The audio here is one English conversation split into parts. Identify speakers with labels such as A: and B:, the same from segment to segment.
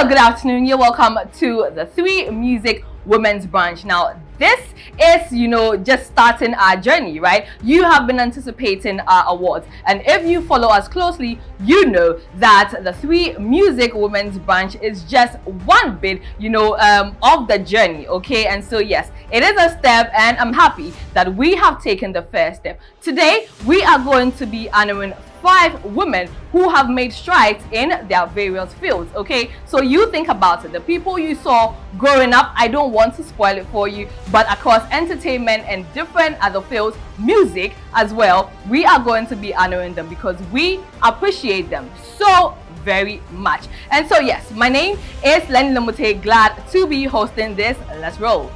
A: Hello, good afternoon. You're welcome to the 3Music Women's Brunch. Now, this is, just starting our journey, right? You have been anticipating our awards, and if you follow us closely, you know that the 3Music Women's Brunch is just one bit, of the journey, okay? And so, yes, it is a step, and I'm happy that we have taken the first step. Today, we are going to be honoring 5 women who have made strides in their various fields, okay? So you think about it, the people you saw growing up, I don't want to spoil it for you, but across entertainment and different other fields, music as well, we are going to be honoring them because we appreciate them so very much. And so yes, my name is Lenny Lamute, glad to be hosting this. Let's roll.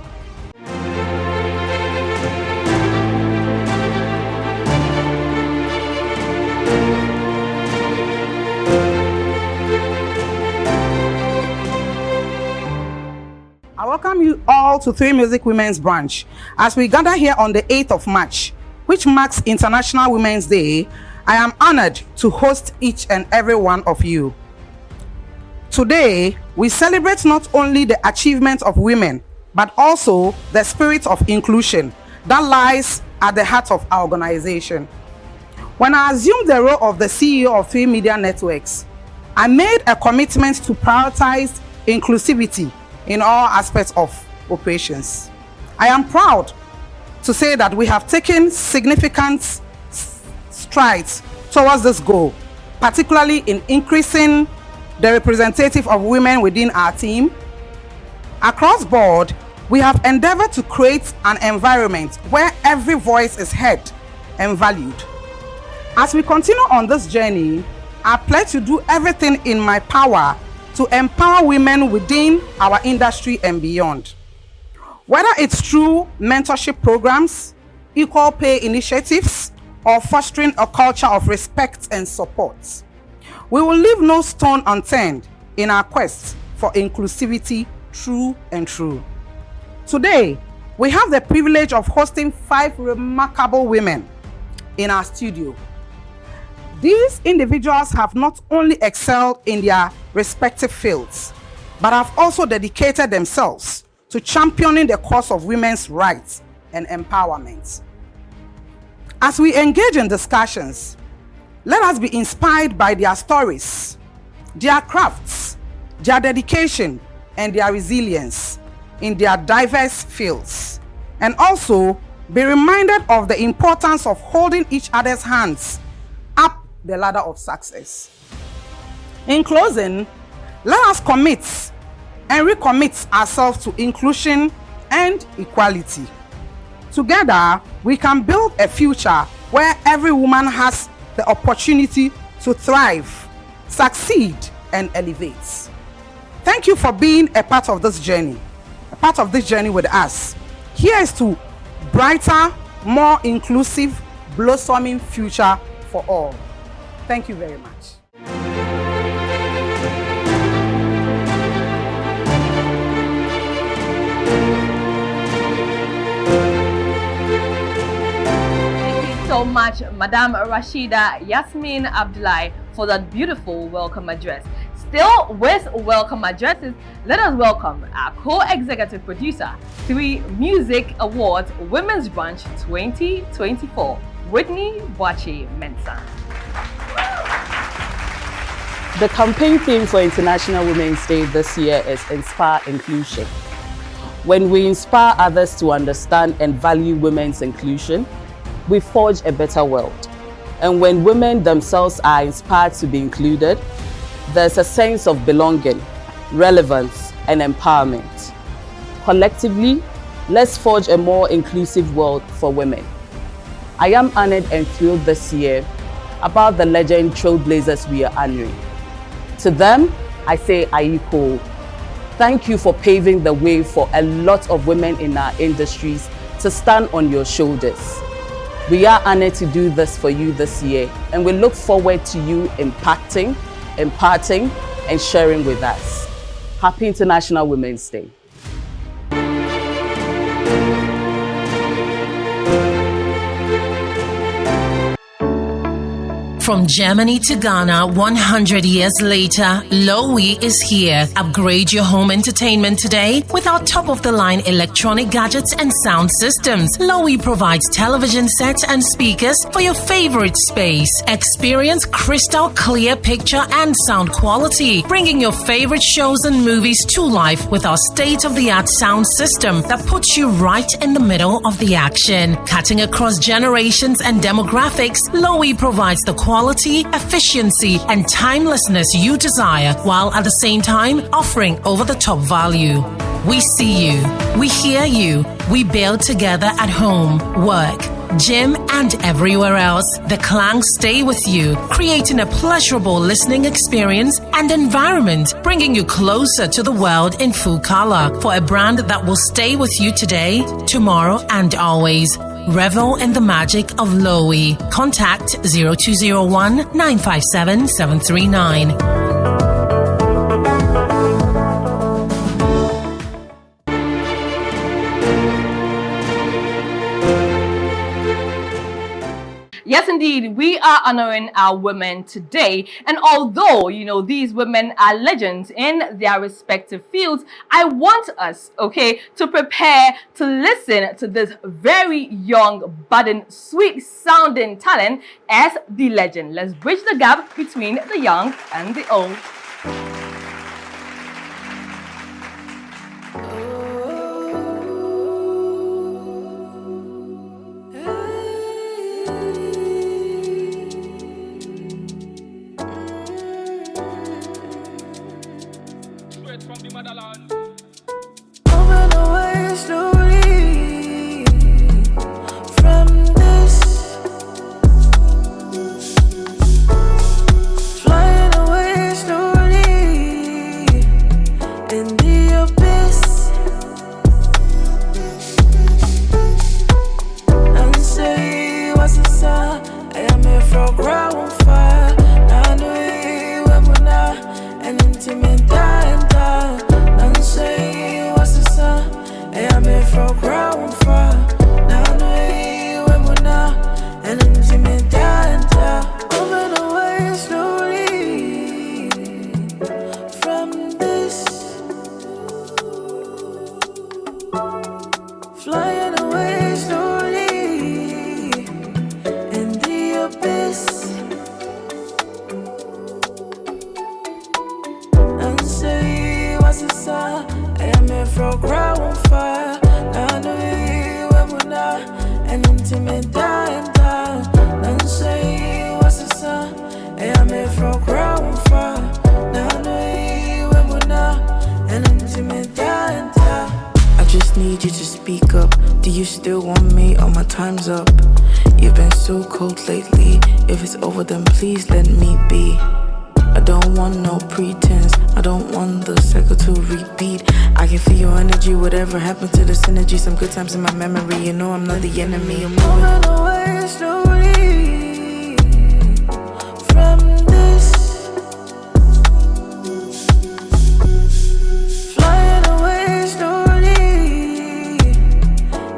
B: I welcome you all to 3Music Women's Brunch. As we gather here on the 8th of March, which marks International Women's Day, I am honored to host each and every one of you. Today, we celebrate not only the achievements of women, but also the spirit of inclusion that lies at the heart of our organization. When I assumed the role of the CEO of 3 Media Networks, I made a commitment to prioritize inclusivity in all aspects of operations. I am proud to say that we have taken significant strides towards this goal, particularly in increasing the representative of women within our team. Across board, we have endeavored to create an environment where every voice is heard and valued. As we continue on this journey, I pledge to do everything in my power to empower women within our industry and beyond. Whether it's through mentorship programs, equal pay initiatives, or fostering a culture of respect and support, we will leave no stone unturned in our quest for inclusivity true and true. Today, we have the privilege of hosting 5 remarkable women in our studio. These individuals have not only excelled in their respective fields, but have also dedicated themselves to championing the cause of women's rights and empowerment. As we engage in discussions, let us be inspired by their stories, their crafts, their dedication, and their resilience in their diverse fields, and also be reminded of the importance of holding each other's hands up the ladder of success. In closing, let us commit and recommit ourselves to inclusion and equality. Together, we can build a future where every woman has the opportunity to thrive, succeed, and elevate. Thank you for being a part of this journey with us. Here is to brighter, more inclusive, blossoming future for all. Thank you very much.
A: Thank you so much, Madam Rashida Yasmin Abdullahi, for that beautiful welcome address. Still with welcome addresses, let us welcome our co-executive producer, 3Music Awards Women's Brunch 2024, Whitney Boache-Mensah.
C: The campaign theme for International Women's Day this year is Inspire Inclusion. When we inspire others to understand and value women's inclusion, we forge a better world. And when women themselves are inspired to be included, there's a sense of belonging, relevance, and empowerment. Collectively, let's forge a more inclusive world for women. I am honored and thrilled this year about the legend trailblazers we are honoring. To them, I say Aiko. Thank you for paving the way for a lot of women in our industries to stand on your shoulders. We are honored to do this for you this year, and we look forward to you impacting, imparting, and sharing with us. Happy International Women's Day.
D: From Germany to Ghana, 100 years later, Lowy is here. Upgrade your home entertainment today with our top-of-the-line electronic gadgets and sound systems. Lowy provides television sets and speakers for your favorite space. Experience crystal clear picture and sound quality, bringing your favorite shows and movies to life with our state-of-the-art sound system that puts you right in the middle of the action. Cutting across generations and demographics, Lowy provides the quality, efficiency, and timelessness you desire, while at the same time offering over-the-top value. We see you, we hear you, we build together at home, work, gym, and everywhere else. The clangs stay with you, creating a pleasurable listening experience and environment, bringing you closer to the world in full color. For a brand that will stay with you today, tomorrow, and always. Revel in the magic of Lowy. Contact 0201 957 739.
A: Yes, indeed, we are honoring our women today. And although, these women are legends in their respective fields, I want us, to prepare to listen to this very young, budding, sweet-sounding talent as the legend. Let's bridge the gap between the young and the old.
E: Moving away slowly from this, flying away slowly in the abyss, and say what's inside. I am here for ground fire. I know you when and intimate and down. Say what's the sun? I am here for ground fire. Now I know when we're now and intimate and moving away slowly from this, flying away slowly in the abyss, and say what's the sun? I am here for ground fire. I know you when we're not and intimate and down. And say what's the sun? I am here for ground fire. I know you when we're not and intimate and down. I just need you to speak up. Do you still want me or my time's up? You've been so cold lately. If it's over, then please let me be. I don't want no pretense. I don't want the cycle to repeat. I can feel your energy. Whatever happened to the synergy? Some good times in my memory. You know I'm not the enemy. I'm moving away slowly from this, flying away slowly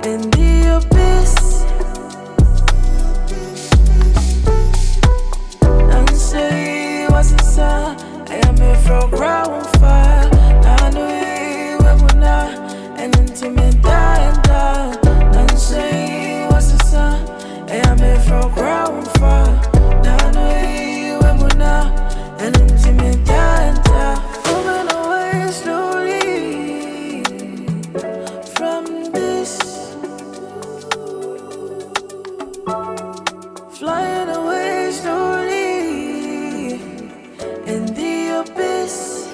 E: in the abyss, and say what's inside. I am here for ground fire. I know you when we're not and intimate and down. And say what's the sun? I am here for ground fire. I know you when we're not and intimate and down. Moving away slowly from this, flying away slowly in the abyss.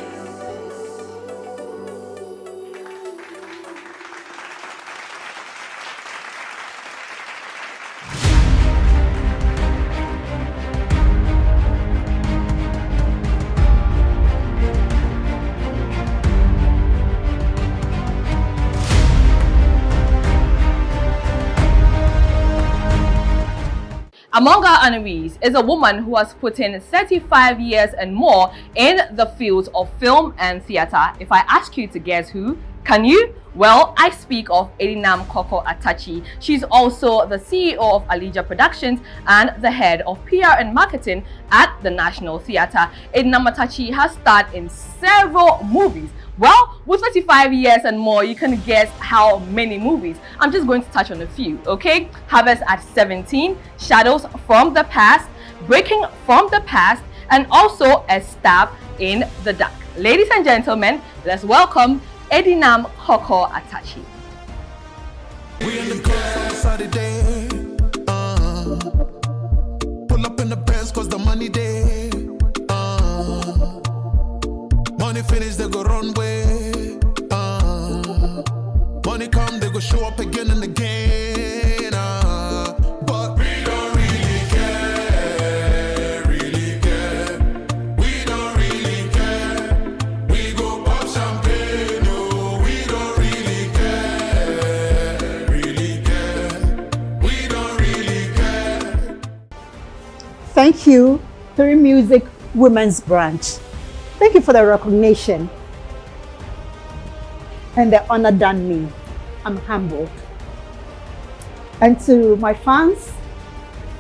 A: Among our honorees is a woman who has put in 35 years and more in the fields of film and theatre. If I ask you to guess who, Can you? Well, I speak of Edinam Kojo-Atachi. She's also the CEO of Alija Productions and the head of PR and marketing at the National Theatre. Edinam Atatsi has starred in several movies. Well, with 35 years and more, you can guess how many movies. I'm just going to touch on a few, okay? Harvest at 17, Shadows from the Past, Breaking from the Past, and also A Stab in the Dark. Ladies and gentlemen, let's welcome Edinam Kojo-Atachi.
F: We in the class of the day. Pull up in the Benz cause the money day. Money finish, they go run way. Money come, they go show up again and again. But we don't really care, really care. We don't really care. We go pop champagne, no. We don't really care, really care. We don't really care.
G: Thank you, 3Music Women's Branch. Thank you for the recognition and the honor done me. I'm humbled. And to my fans,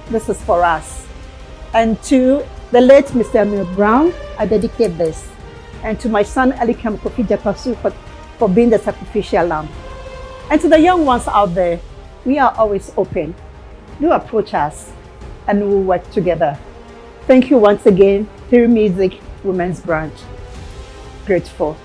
G: this is for us. And to the late Mr. Emil Brown, I dedicate this. And to my son, Elikam Kofi Japasu, for being the sacrificial lamb. And to the young ones out there, we are always open. Do approach us and we'll work together. Thank you once again, 3Music Women's Branch. Grateful.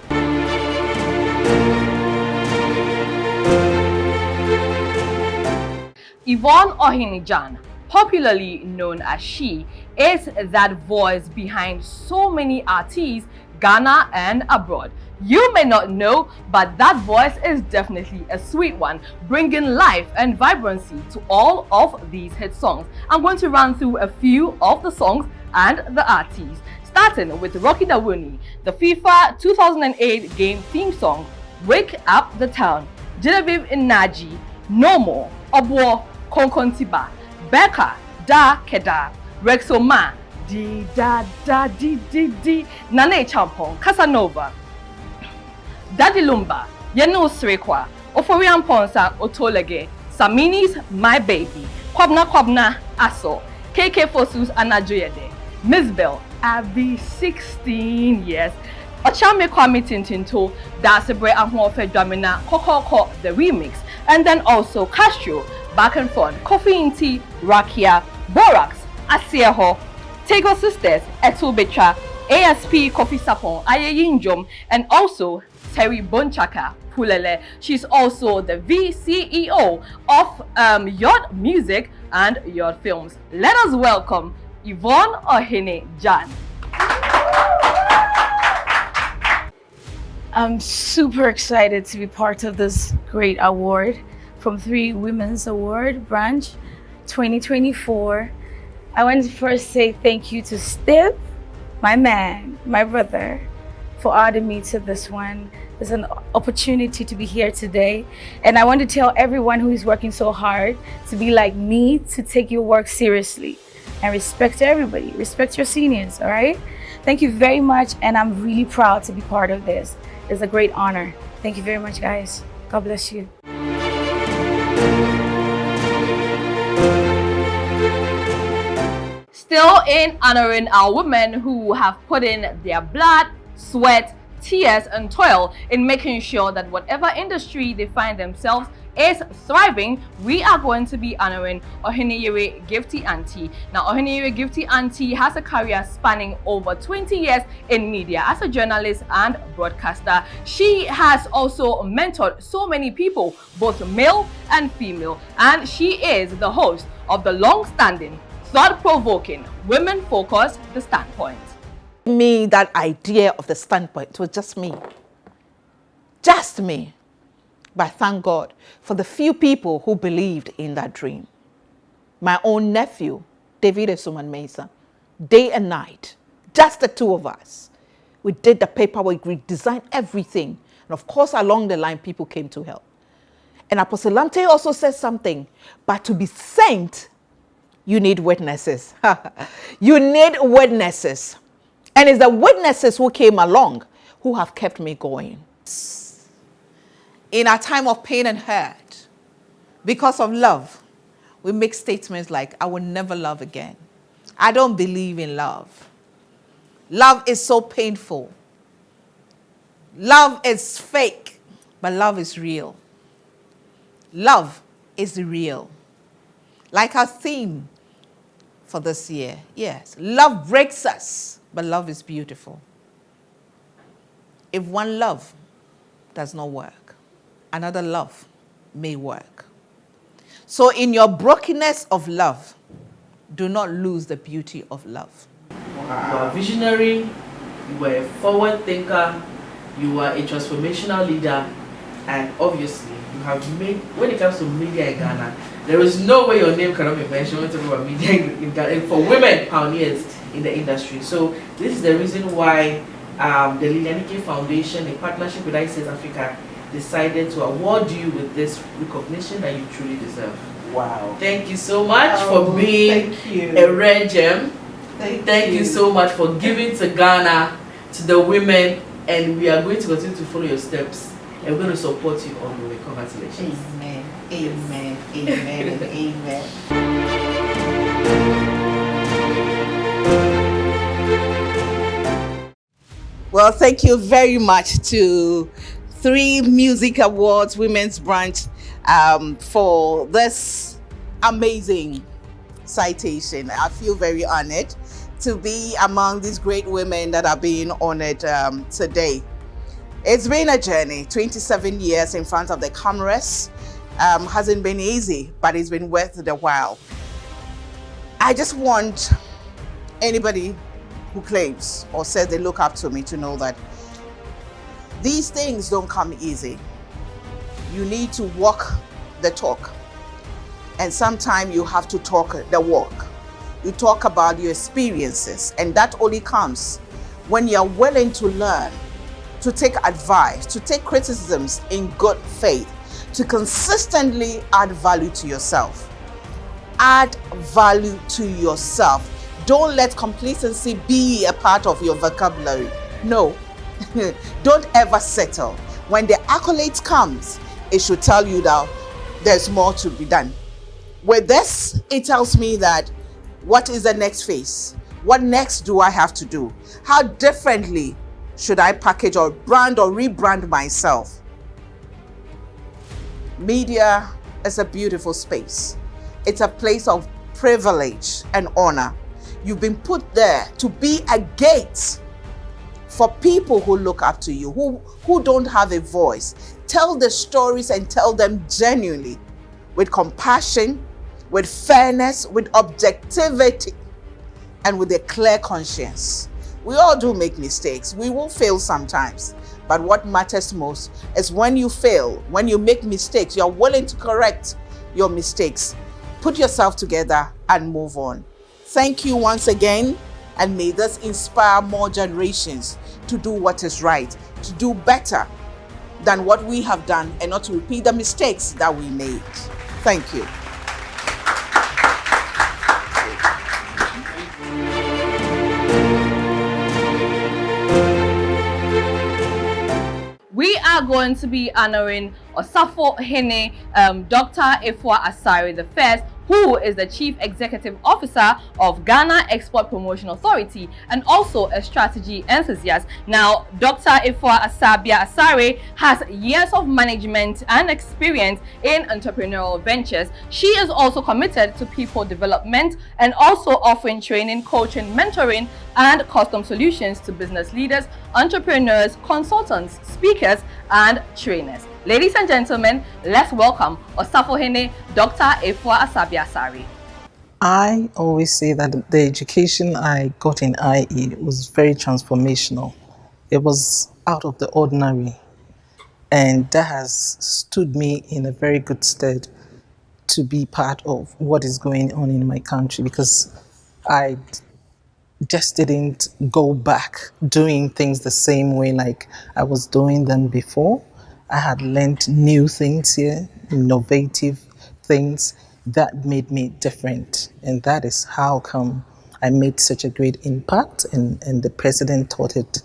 A: Yvonne Ohene Djan, popularly known as She, is that voice behind so many artists, Ghana and abroad. You may not know, but that voice is definitely a sweet one, bringing life and vibrancy to all of these hit songs. I'm going to run through a few of the songs and the artists, starting with Rocky Dawuni, the FIFA 2008 game theme song, Wake Up the Town, Genevieve Inaji, No More, Obo Konkontiba, Becca, Da Keda, Rexoma, Di Da Da Di Di Di, Nane Champon, Casanova, Daddy Lumba, Yeno Srekwa, Oforian Ponsa, Otolege, Samini's My Baby, Kwabna Kwabna Aso, KK Fosus Anajoyede, Miss Bell, Abby 16 years, Ochame Kwame Tintinto, Dasebre Ahwofe Dramina, Kokoko, the remix, and then also Castro, Back and Front, Coffee in Tea, Rakia, Borax, Asieho, Tego Sisters, Etu Betra, ASP Coffee Sapon, Ayeyinjom, and also Terry Bonchaka Pulele. She's also the VCEO of Yod Music and Yod Films. Let us welcome Yvonne Ohene Djan.
H: I'm super excited to be part of this great award from 3 Women's Award Branch 2024. I want to first say thank you to Steve, my man, my brother, for adding me to this one. It's an opportunity to be here today. And I want to tell everyone who is working so hard to be like me, to take your work seriously and respect everybody, respect your seniors, all right? Thank you very much, and I'm really proud to be part of this. It's a great honor. Thank you very much, guys. God bless you.
A: Still in honoring our women who have put in their blood, sweat, tears, and toil in making sure that whatever industry they find themselves is thriving, we are going to be honoring Oheneyere Gifty Anti. Now, Oheneyere Gifty Anti has a career spanning over 20 years in media as a journalist and broadcaster. She has also mentored so many people, both male and female, and she is the host of the long-standing, thought-provoking, women-focused The Standpoint.
I: Me, that idea of The Standpoint was just me. Just me. But thank God for the few people who believed in that dream. My own nephew, David Esuman Mesa, day and night, just the two of us. We did the paperwork, we designed everything. And of course, along the line, people came to help. And Apostle Lamte also said something, but to be sent, you need witnesses. You need witnesses. And it's the witnesses who came along who have kept me going. in our time of pain and hurt, because of love, we make statements like, I will never love again. I don't believe in love. Love is so painful. Love is fake, but love is real. Love is real. Like our theme for this year, yes. Love breaks us, but love is beautiful. If one love does not work, another love may work. So in your brokenness of love, do not lose the beauty of love.
J: You are a visionary, you were a forward thinker, you are a transformational leader, and obviously you have made, when it comes to media in Ghana, there is no way your name cannot be mentioned when talking about media in Ghana, and for women pioneers in the industry. So this is the reason why the Lilianike Foundation, in partnership with ICES Africa, decided to award you with this recognition that you truly deserve.
I: Wow.
J: Thank you so much for being a rare gem. Thank you so much for giving to Ghana, to the women, and we are going to continue to follow your steps, and we're going to support you all the way. Congratulations.
I: Amen. Amen. Amen. And amen. Well, thank you very much to 3Music Awards Women's Brunch for this amazing citation. I feel very honored to be among these great women that are being honored today. It's been a journey, 27 years in front of the cameras. Hasn't been easy, but it's been worth the while. I just want anybody who claims or says they look up to me to know that these things don't come easy. You need to walk the talk. And sometimes you have to talk the walk. You talk about your experiences, and that only comes when you're willing to learn, to take advice, to take criticisms in good faith, to consistently add value to yourself. Add value to yourself. Don't let complacency be a part of your vocabulary. No, don't ever settle. When the accolades comes, it should tell you that there's more to be done. With this, it tells me that what is the next phase? What next do I have to do? How differently should I package or brand or rebrand myself? Media is a beautiful space. It's a place of privilege and honor. You've been put there to be a gate for people who look up to you, who don't have a voice. Tell the stories and tell them genuinely, with compassion, with fairness, with objectivity, and with a clear conscience. We all do make mistakes. We will fail sometimes. But what matters most is when you fail, when you make mistakes, you're willing to correct your mistakes. Put yourself together and move on. Thank you once again, and may this inspire more generations to do what is right, to do better than what we have done, and not to repeat the mistakes that we made. Thank you.
A: We are going to be honoring Osafohene Dr. Afua Asare the First, who is the Chief Executive Officer of Ghana Export Promotion Authority and also a strategy enthusiast. Now, Dr. Afua Asare has years of management and experience in entrepreneurial ventures. She is also committed to people development and also offering training, coaching, mentoring, and custom solutions to business leaders, entrepreneurs, consultants, speakers, and trainers. Ladies and gentlemen, let's welcome Osafohene Dr. Afua Asare.
K: I always say that the education I got in IE was very transformational. It was out of the ordinary, and that has stood me in a very good stead to be part of what is going on in my country, because I just didn't go back doing things the same way like I was doing them before. I had learned new things here, innovative things that made me different. And that is how come I made such a great impact, and the president thought it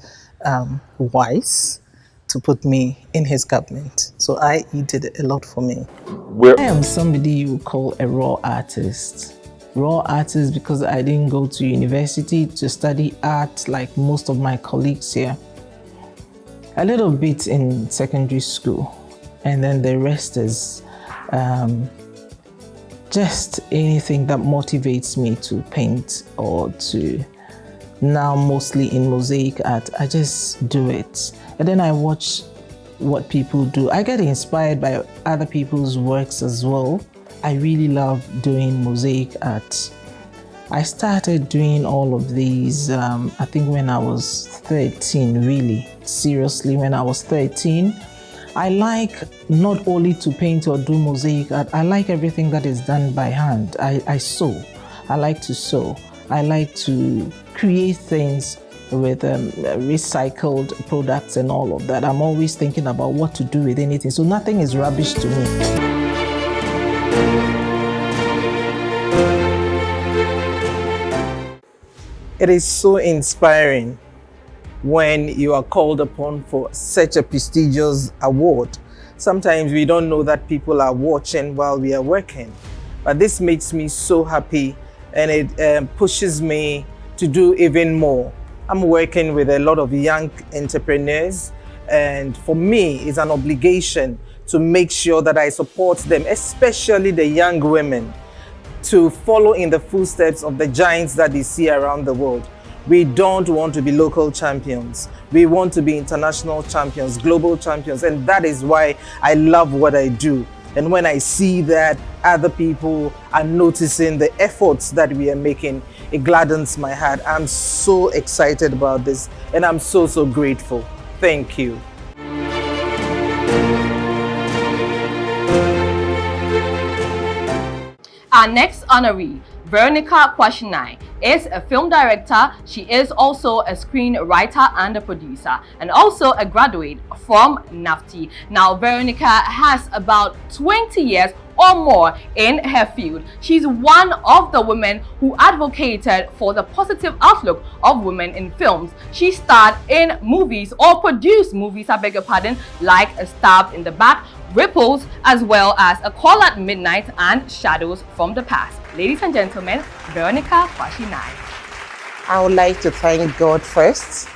K: wise to put me in his government. So IE did a lot for me.
L: Where
K: I am somebody you would call a raw artist. Raw artist because I didn't go to university to study art like most of my colleagues here. A little bit in secondary school, and then the rest is just anything that motivates me to paint or to, now mostly in mosaic art, I just do it. And then I watch what people do. I get inspired by other people's works as well. I really love doing mosaic art. I started doing all of these, I think when I was 13, really. Seriously, when I was 13. I like not only to paint or do mosaic art, I like everything that is done by hand. I sew. I like to sew. I like to create things with recycled products and all of that. I'm always thinking about what to do with anything, so nothing is rubbish to me.
M: It is so inspiring when you are called upon for such a prestigious award. Sometimes we don't know that people are watching while we are working, but this makes me so happy, and it pushes me to do even more. I'm working with a lot of young entrepreneurs, and for me, it's an obligation to make sure that I support them, especially the young women, to follow in the footsteps of the giants that they see around the world. We don't want to be local champions. We want to be international champions, global champions, and that is why I love what I do. And when I see that other people are noticing the efforts that we are making, it gladdens my heart. I'm so excited about this, and I'm so, so grateful. Thank you.
A: Our next honoree, Veronica Quarshie-Nai, is a film director. She is also a screenwriter and a producer, and also a graduate from NAFTI. Now, Veronica has about 20 years or more in her field. She's one of the women who advocated for the positive outlook of women in films. She starred in movies, or produced movies, I beg your pardon, like Stabbed in the Back, Ripples, as well as A Call at Midnight and Shadows from the Past. Ladies and gentlemen, Veronica Quarshie-Nai.
N: I would like to thank God first.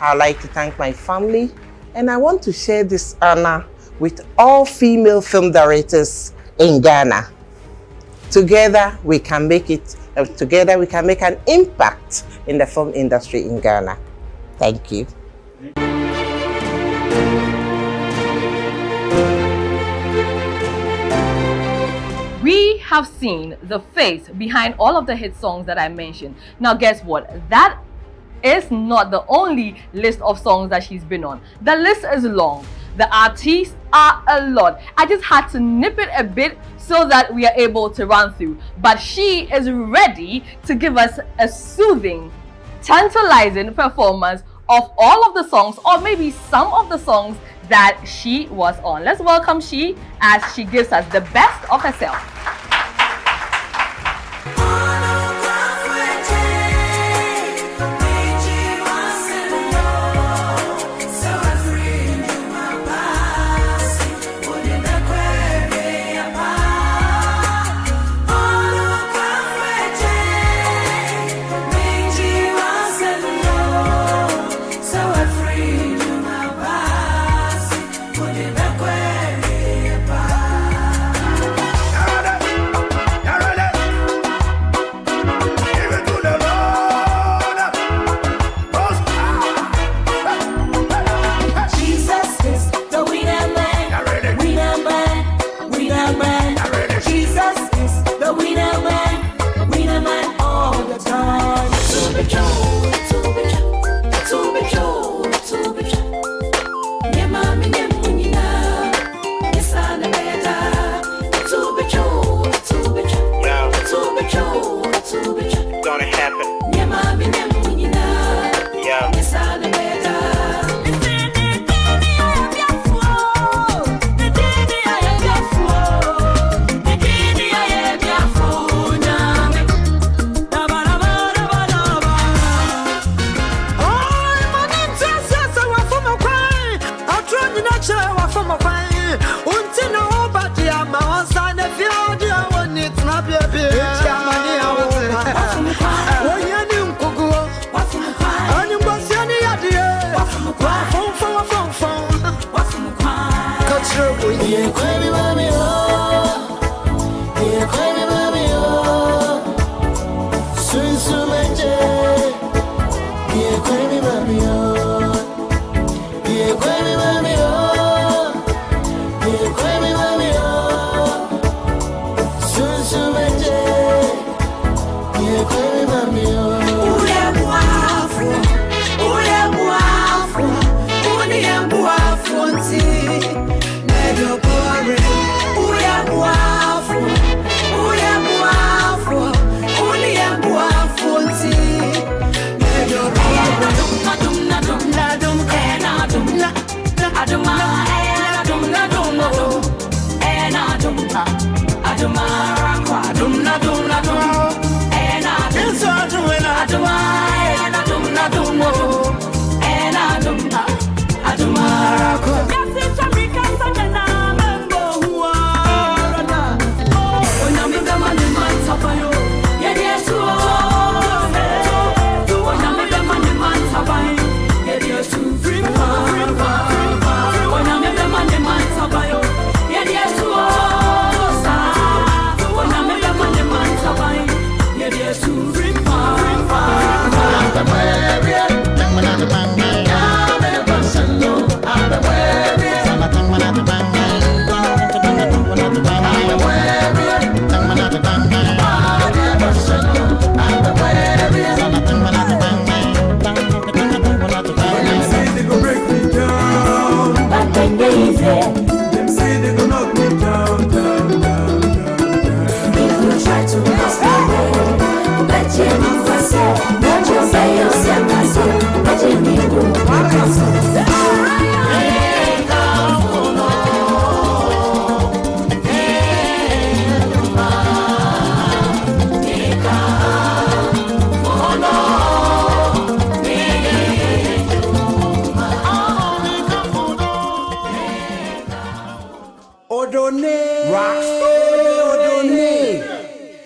N: I would like to thank my family, and I want to share this honor with all female film directors in Ghana. Together we can make it, together we can make an impact in the film industry in Ghana. Thank you.
A: We have seen the face behind all of the hit songs that I mentioned. Now guess what? That is not the only list of songs that she's been on. The list is long. The artists are a lot. I just had to nip it a bit so that we are able to run through. But she is ready to give us a soothing, tantalizing performance of all of the songs, or maybe some of the songs that she was on. Let's welcome she as she gives us the best of herself.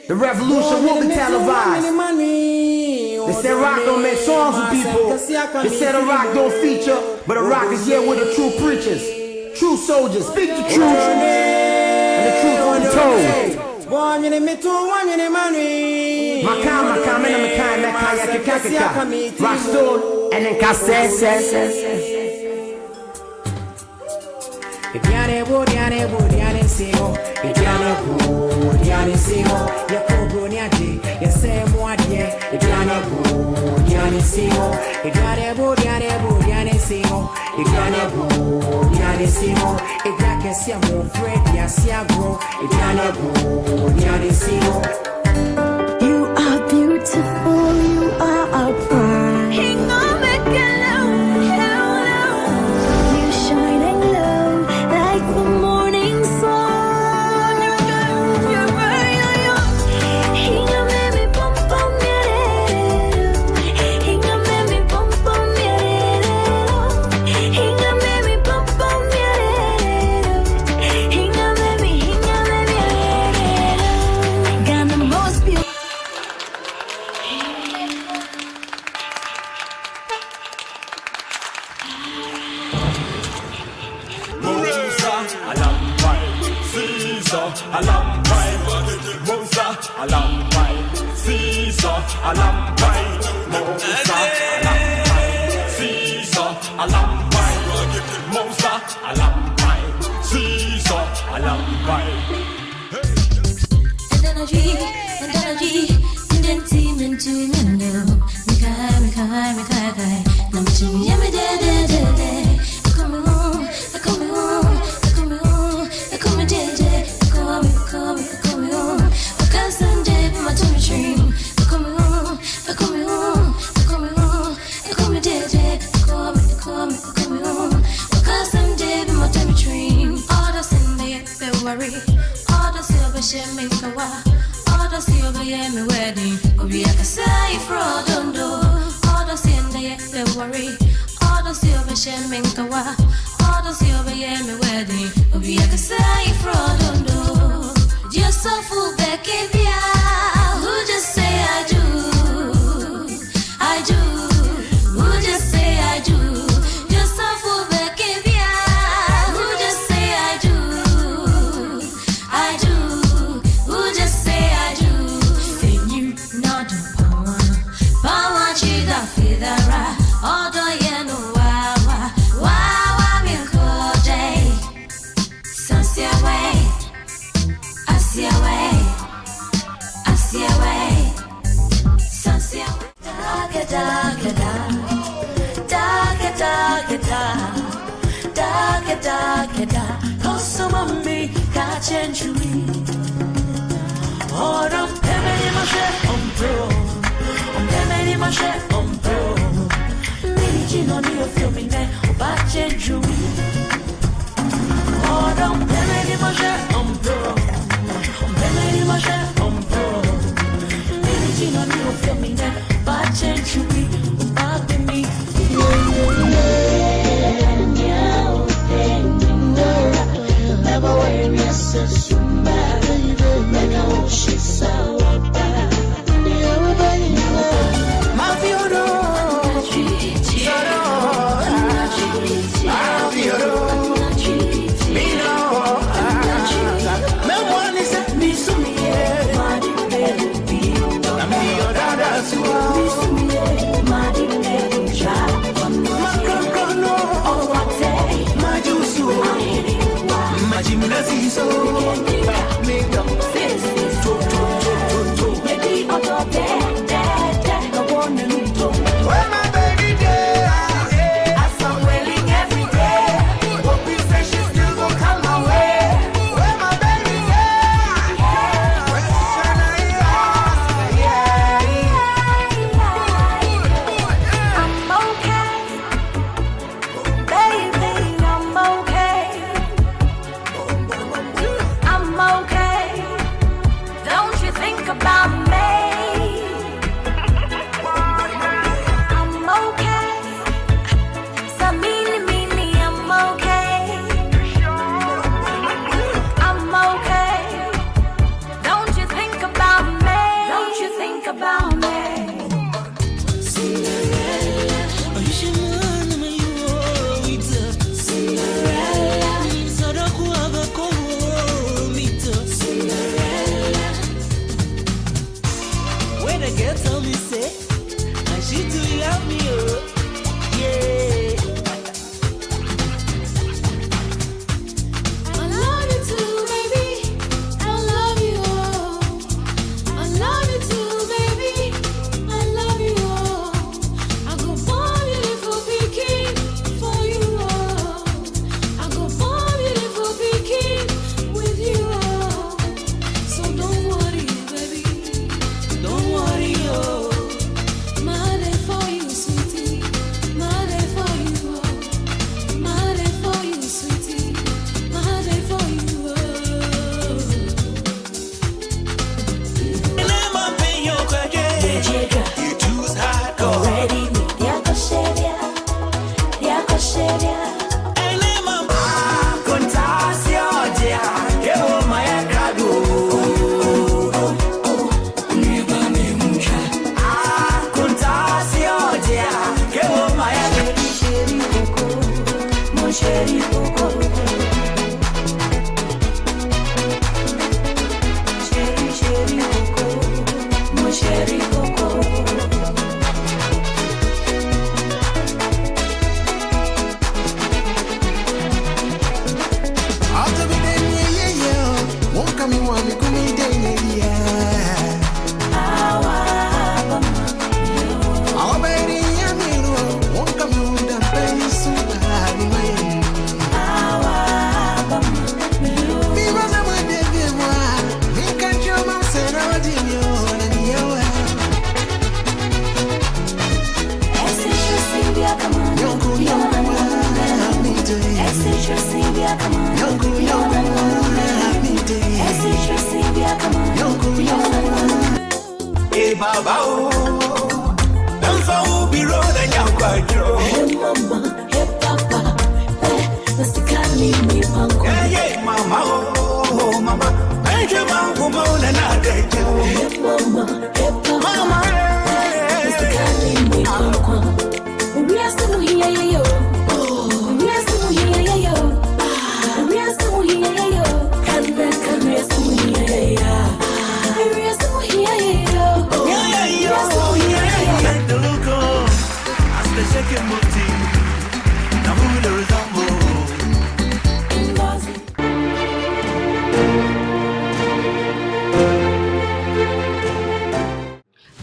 L: The revolution will be televised. They said rock don't make songs with people. They said a rock don't feature, but a rock is here with the true preachers, true soldiers. Speak the truth, and the truth will be told. Makam, rock stone, and then
O: Diane Simo, Diane Simo, Yakobo Niaji, Yasemo Adie, Diane Simo, Diane Simo, Diane Simo, Idakesiamo, Fred, Yasiagro, Diane Simo.
P: You are beautiful, you are a pride. Hang on, you shining low like the morning sun. You're right. Hang on, baby, bum bum, hang on, baby, bum bum, hang on, baby, bum bum, hang on, baby, got the most beautiful. All the silver shame in Kawa, all the silver yeah me wedding.
O: Hey, mama, hey, papa, let's call me panko.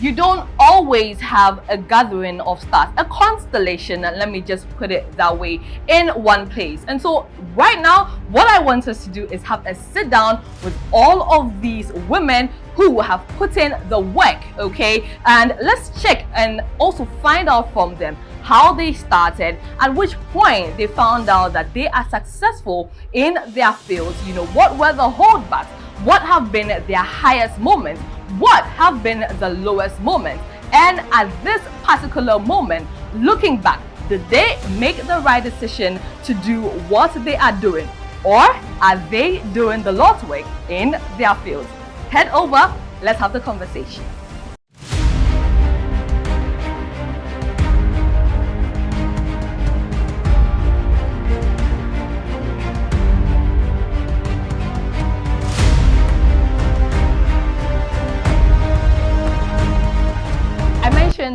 A: You don't always have a gathering of stars, a constellation, let me just put it that way, in one place. And so right now, what I want us to do is have a sit down with all of these women who have put in the work, okay? And let's check and also find out from them how they started, at which point they found out that they are successful in their fields. You know, what were the holdbacks? What have been their highest moments? What have been the lowest moments? And at this particular moment, looking back, did they make the right decision to do what they are doing? Or are they doing the Lord's work in their fields? Head over, let's have the conversation.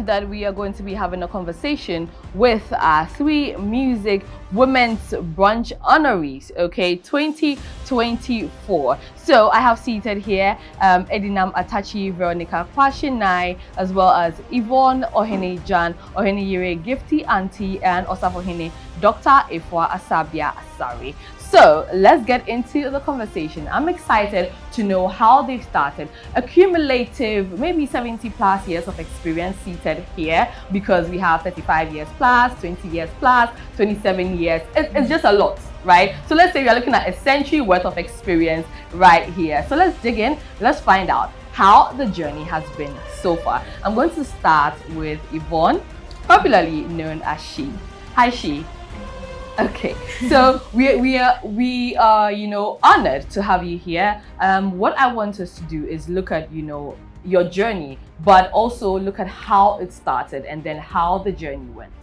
A: That we are going to be having a conversation with 3Music Women's Brunch honorees, okay, 2024. So I have seated here Edinam Atatsi, Veronica, Quarshie-Nai, as well as Yvonne Ohene Djan, Oheneyere Gifty Anti, and Osafohene Dr. Afua Asare. So let's get into the conversation. I'm excited to know how they've started. A cumulative, maybe 70 plus years of experience seated here, because we have 35 years plus, 20 years plus, 27 years. It's just a lot, right? So let's say we're looking at a century worth of experience right here. So let's dig in. Let's find out how the journey has been so far. I'm going to start with Yvonne, popularly known as She. Hi, She. Okay, so we are you know, honored to have you here. What I want us to do is look at, you know, your journey, but also look at how it started and then how the journey went.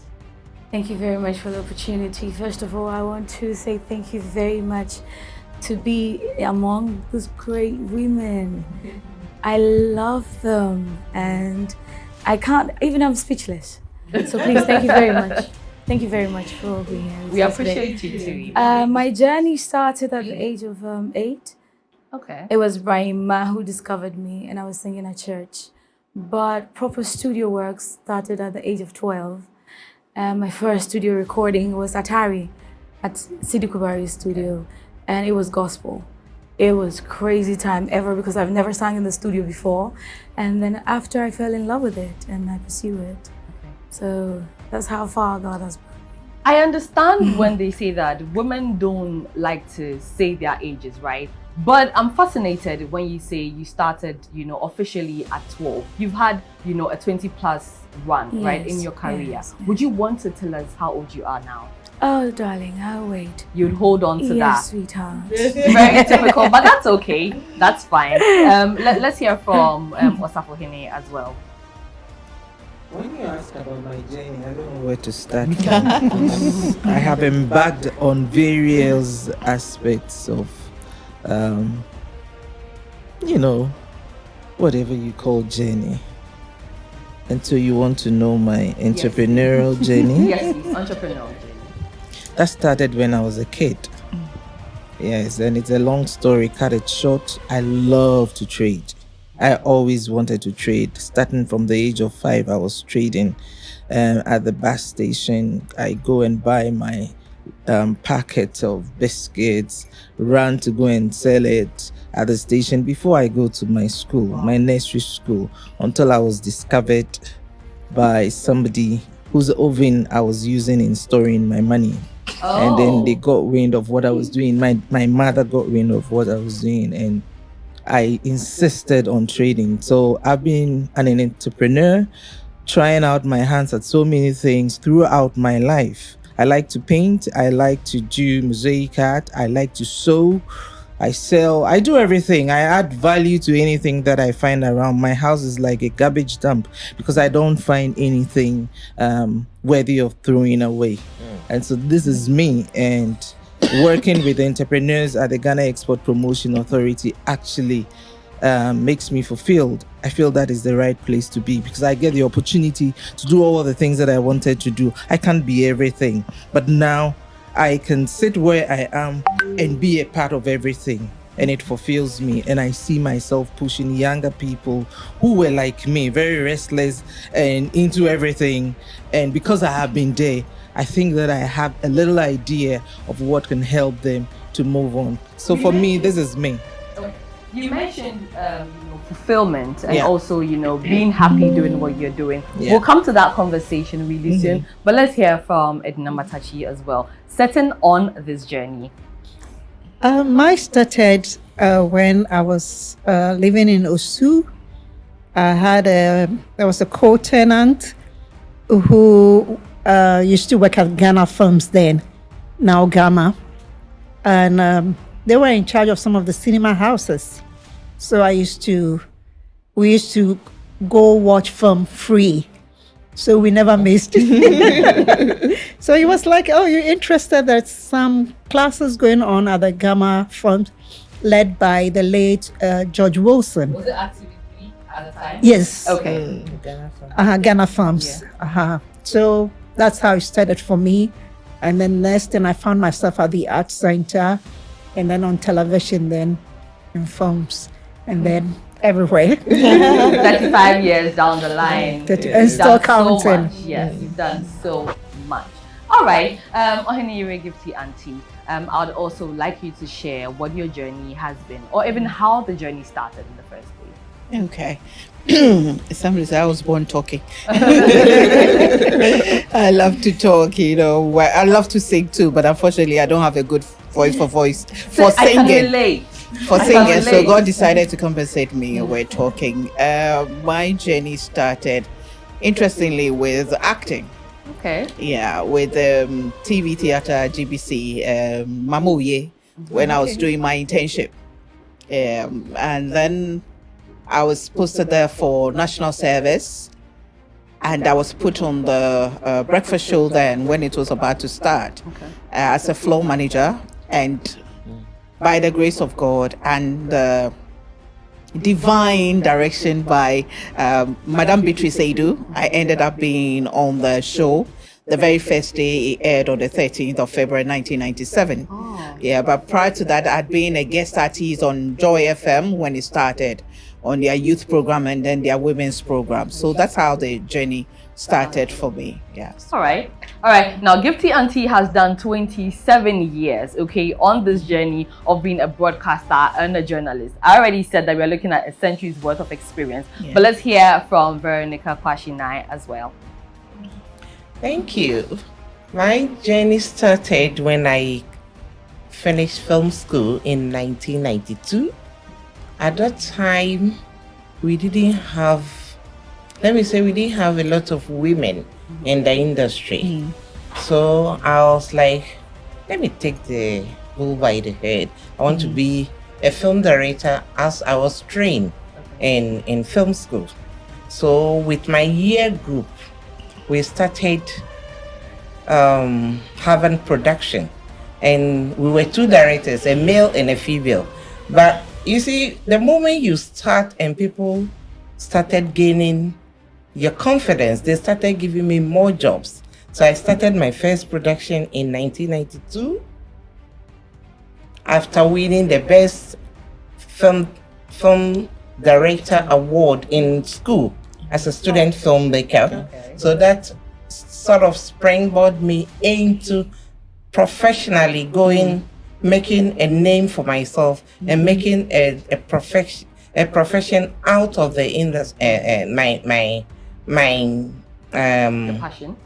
H: Thank you very much for the opportunity. First of all, I want to say thank you very much to be among these great women. I love them, and I can't, even I'm speechless. So please, thank you very much. Thank you very much for being here.
A: We appreciate you too.
H: My journey started at the age of 8.
A: Okay.
H: It was Brahima who discovered me, and I was singing at church. But proper studio work started at the age of 12. My first studio recording was at Atari, at Sidi Kubari's studio, and it was gospel. It was crazy time ever because I've never sang in the studio before. And then after, I fell in love with it and I pursued it. So that's how far God has brought me.
A: I understand when they say that women don't like to say their ages, right? But I'm fascinated when you say you started, you know, officially at 12. You've had, you know, a 20 plus run, right, in your career.
H: Yes.
A: Would you want to tell us how old you are now?
H: Oh, darling, I'll wait.
A: You'd hold on to that.
H: Yes, sweetheart.
A: Very typical, but that's okay. That's fine. Let's hear from Osafohene as well.
M: When you ask about my journey, I don't know where to start. I have embarked on various aspects of, you know, whatever you call journey. And so you want to know my entrepreneurial journey?
A: Yes, entrepreneurial journey.
M: That started when I was a kid. Yes, and it's a long story, cut it short. I love to trade. I always wanted to trade. Starting from the age of 5, I was trading at the bus station. I go and buy my packet of biscuits, run to go and sell it at the station before I go to my school, my nursery school, until I was discovered by somebody whose oven I was using in storing my money. And then they got wind of what I was doing. My mother got wind of what I was doing, and I insisted on trading. So I've been an entrepreneur, trying out my hands at so many things throughout my life. I like to paint, I like to do mosaic art, I like to sew, I sell, I do everything. I add value to anything that I find around. My house is like a garbage dump because I don't find anything worthy of throwing away. And so this is me, and working with entrepreneurs at the Ghana Export Promotion Authority actually makes me fulfilled. I feel that is the right place to be because I get the opportunity to do all the things that I wanted to do. I can't be everything, but now I can sit where I am and be a part of everything, and it fulfills me. And I see myself pushing younger people who were like me, very restless and into everything. And because I have been there, I think that I have a little idea of what can help them to move on. So for me, this is me.
A: You mentioned fulfillment and also, being happy doing what you're doing.
M: Yeah.
A: We'll come to that conversation really soon, but let's hear from Edinam Atatsi as well. Setting on this journey.
G: I started when I was living in Osu. There was a co-tenant who used to work at Ghana Films then, now Ghana, and they were in charge of some of the cinema houses. So we used to go watch film free. So we never missed. So he was like, oh, you're interested? There's some classes going on at the Ghana Films led by the late George Wilson.
A: Was it actively at the time?
G: Yes.
A: Okay.
G: Ghana Films.
A: Yeah.
G: So that's how it started for me. And then next thing I found myself at the Arts Center, and then on television, then in films, and then everywhere.
A: 35 years down the line.
G: And still counting.
A: So much. Yes, you've done so much. All right, Oheneyere Gifty Anti, I would also like you to share what your journey has been, or even how the journey started in the first place.
I: Okay. Somebody said I was born talking. I love to talk, I love to sing too, but unfortunately I don't have a good voice for
A: I
I: singing.
A: can relate.
I: For singing, so God decided to compensate me. We're talking. My journey started, interestingly, with acting.
A: Okay.
I: Yeah, with TV theater, GBC, Mamuye, when I was doing my internship. And then I was posted there for national service, and I was put on the breakfast show then when it was about to start as a floor manager. And by the grace of God and the divine direction by Madame Beatrice Edu, I ended up being on the show. The very first day it aired on the 13th of February 1997. Yeah, but prior to that, I'd been a guest artist on Joy FM when it started, on their youth program and then their women's program. So that's how the journey started for me. Yes.
A: All right. Now, Gifty Anti has done 27 years, on this journey of being a broadcaster and a journalist. I already said that we're looking at a century's worth of experience, but let's hear from Veronica Quarshie-Nai as well.
N: Thank you. My journey started when I finished film school in 1992. At that time, we didn't have a lot of women in the industry. So I was like, let me take the bull by the head. I want to be a film director as I was trained in film school. So with my year group, we started having production, and we were two directors, a male and a female. But you see, the moment you start and people started gaining your confidence, they started giving me more jobs. So I started my first production in 1992 after winning the best film director award in school as a student filmmaker. So that sort of springboarded me into professionally making a name for myself and making a profession out of the industry. My
A: passion?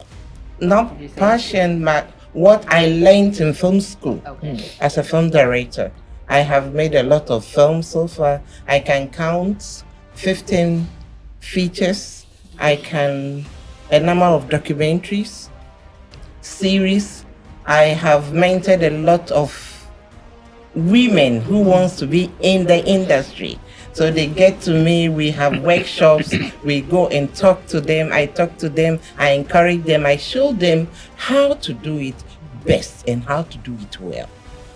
N: Not passion, but what I learned in film school as a film director. I have made a lot of films so far. I can count 15 features. A number of documentaries, series. I have mentored a lot of women who wants to be in the industry. So they get to me, we have workshops, we go and talk to them, I talk to them, I encourage them, I show them how to do it best and how to do it well.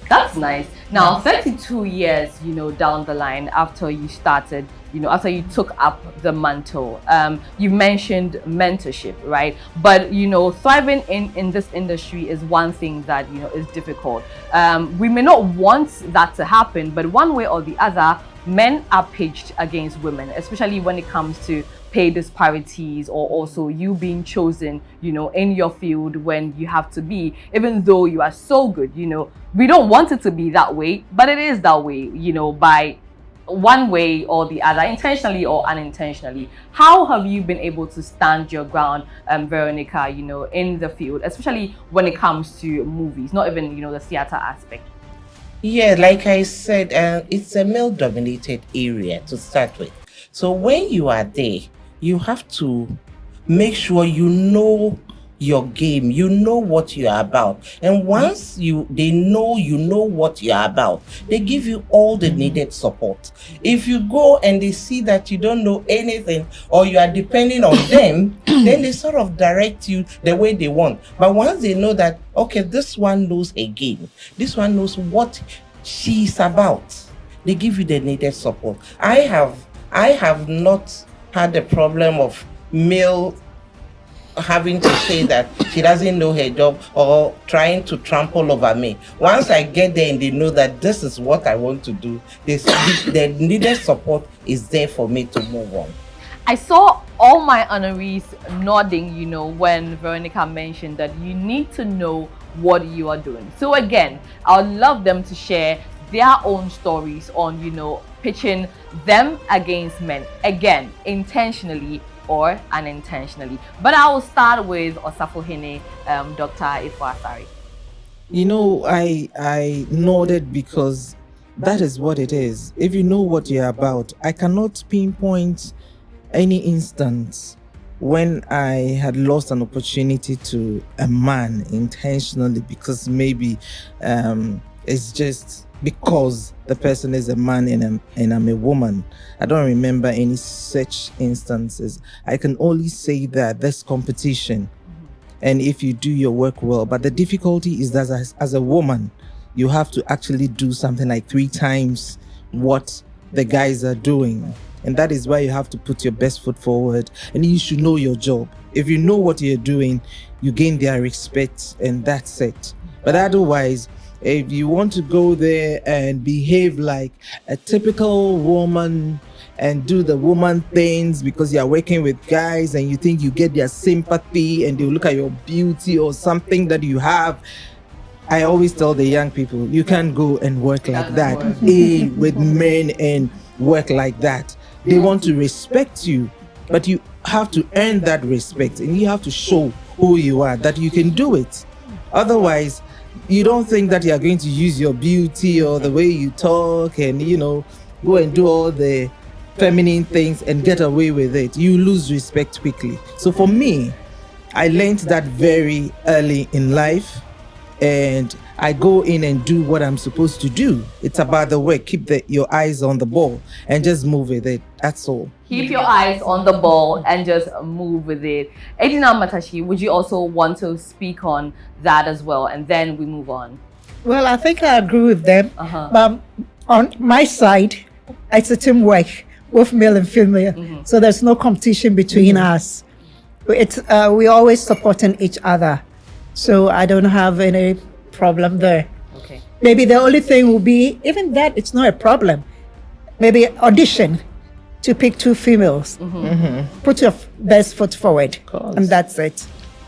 A: That's nice. Now, 32 years, down the line after you started, after you took up the mantle, you mentioned mentorship, right? But, thriving in this industry is one thing that, is difficult. We may not want that to happen, but one way or the other, men are pitched against women, especially when it comes to pay disparities or also you being chosen, in your field when you have to be, even though you are so good, we don't want it to be that way, but it is that way, by one way or the other, intentionally or unintentionally. How have you been able to stand your ground, Veronica, in the field, especially when it comes to movies, not even, the theater aspect?
N: Yeah, like I said, it's a male-dominated area to start with. So when you are there, you have to make sure you know your game, you know what you are about. And once they know you know what you are about, they give you all the needed support. If you go and they see that you don't know anything or you are depending on them, then they sort of direct you the way they want. But once they know that, okay, this one knows a game, this one knows what she's about, they give you the needed support. I have not had the problem of male having to say that she doesn't know her job or trying to trample over me. Once I get there and they know that this is what I want to do, the needed support is there for me to move on.
A: I saw all my honorees nodding, when Veronica mentioned that you need to know what you are doing. So again, I would love them to share their own stories on, pitching them against men, again, intentionally or unintentionally. But I will start with Osafohene Dr. Afua Asare.
M: I nodded because that is what it is. If you know what you're about, I cannot pinpoint any instance when I had lost an opportunity to a man intentionally because maybe it's just because the person is a man and I'm a woman. I don't remember any such instances. I can only say that there's competition, and if you do your work well, but the difficulty is that as a woman, you have to actually do something like 3 times what the guys are doing. And that is why you have to put your best foot forward, and you should know your job. If you know what you're doing, you gain their respect, and that's it. But otherwise, if you want to go there and behave like a typical woman and do the woman things because you're working with guys and you think you get their sympathy and they'll look at your beauty or something that you have, I always tell the young people, you can't go and work like that with men and work like that. They want to respect you, but you have to earn that respect and you have to show who you are, that you can do it. Otherwise, you don't think that you are going to use your beauty or the way you talk and, go and do all the feminine things and get away with it. You lose respect quickly. So for me, I learned that very early in life, and I go in and do what I'm supposed to do. It's about the work. Keep your eyes on the ball and just move with it. That's all.
A: Keep your eyes on the ball and just move with it. Edinam Atatsi, would you also want to speak on that as well? And then we move on.
G: Well, I think I agree with them. But on my side, it's a teamwork, both male and female. So there's no competition between us. We always supporting each other. So I don't have any problem there.
A: Okay.
G: Maybe the only thing will be, even that, it's not a problem. Maybe audition to pick 2 females. Put your best foot forward, and that's it.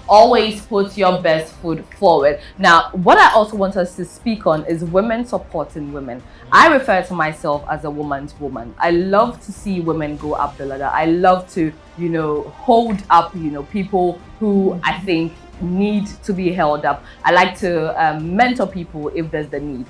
A: Always put your best foot forward. Now, what I also want us to speak on is women supporting women. I refer to myself as a woman's woman. I love to see women go up the ladder. I love to, hold up, people who I think need to be held up. I like to mentor people if there's the need.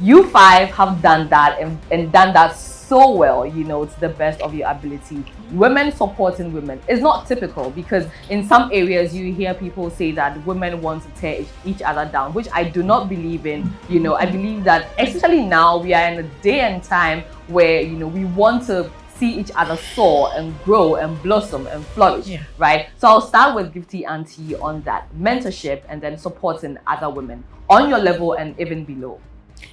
A: you five have done that and done that so well, you know, to the best of your ability. Women supporting women is not typical, because in some areas you hear people say that women want to tear each other down, which I do not believe in. You know, I believe that especially now we are in a day and time where, you know, we want to see each other soar and grow and blossom and flourish, right? So I'll start with Gifty Auntie on that mentorship and then supporting other women on your level and even below.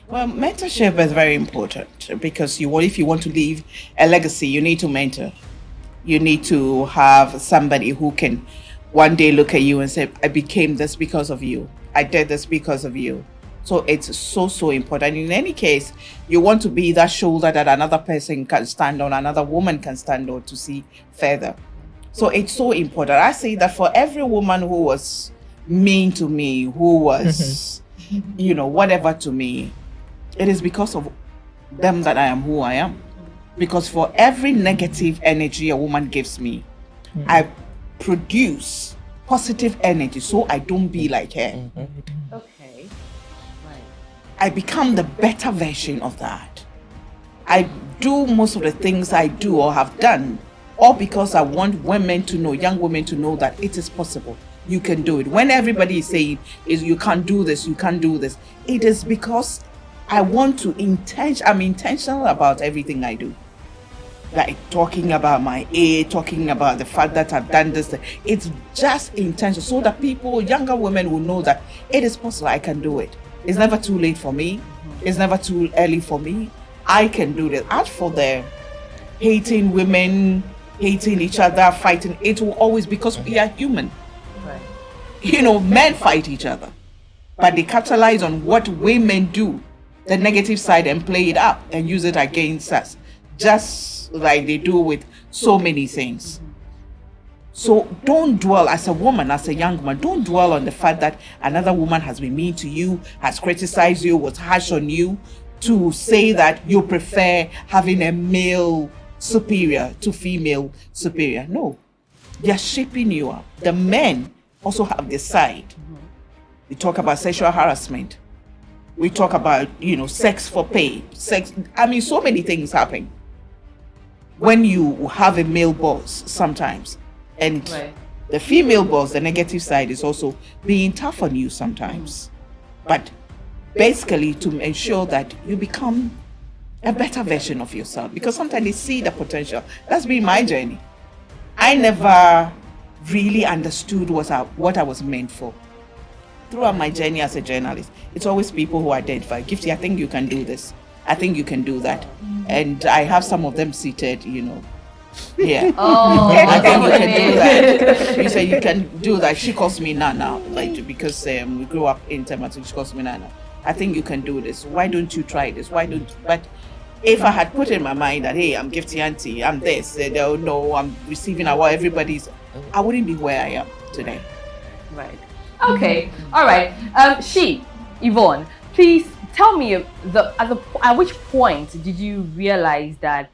Q: Well, mentorship is very important, because if you want to leave a legacy, you need to mentor. You need to have somebody who can one day look at you and say, I became this because of you. I did this because of you. So it's so important. In any case, you want to be that shoulder that another person can stand on, another woman can stand on to see further. So it's so important. I say that for every woman who was mean to me, who was, you know, whatever to me, it is because of them that I am who I am. Because for every negative energy a woman gives me, I produce positive energy so I don't be like her.
A: Okay.
Q: I become the better version of that. I do most of the things I do or have done, all because I want women to know, young women to know that it is possible. You can do it. When everybody is saying, you can't do this, you can't do this, it is because I want to I'm intentional about everything I do. Like talking about my age, talking about the fact that I've done this. It's just intentional so that people, younger women, will know that it is possible. I can do it. It's never too late for me. It's never too early for me. I can do this. As for the hating women, hating each other, fighting, it will always, because we are human.
A: Right.
Q: You know, men fight each other, but they capitalize on what women do, the negative side, and play it up and use it against us, just like they do with so many things. So don't dwell as a woman, as a young woman, don't dwell on the fact that another woman has been mean to you, has criticized you, was harsh on you, to say that you prefer having a male superior to female superior. No, they're shaping you up. The men also have this side. We talk about sexual harassment. We talk about, you know, sex for pay. So many things happen when you have a male boss sometimes. And the female boss, the negative side is also being tough on you sometimes. But basically to ensure that you become a better version of yourself, because sometimes they see the potential. That's been my journey. I never really understood what I was meant for. Throughout my journey as a journalist, it's always people who identify, Gifty, I think you can do this. I think you can do that. And I have some of them seated, you know, here.
A: Oh,
Q: I think you can do that. You say you can do that. She calls me Nana, like, because we grew up in Tematu. She calls me Nana. I think you can do this. Why don't you try this? Why don't? But if I had put in my mind that, hey, I'm Gifty Auntie, I'm this, they'll know I'm receiving award, I wouldn't be where I am today.
A: Right. Okay. All right. Yvonne, please tell me at which point did you realize that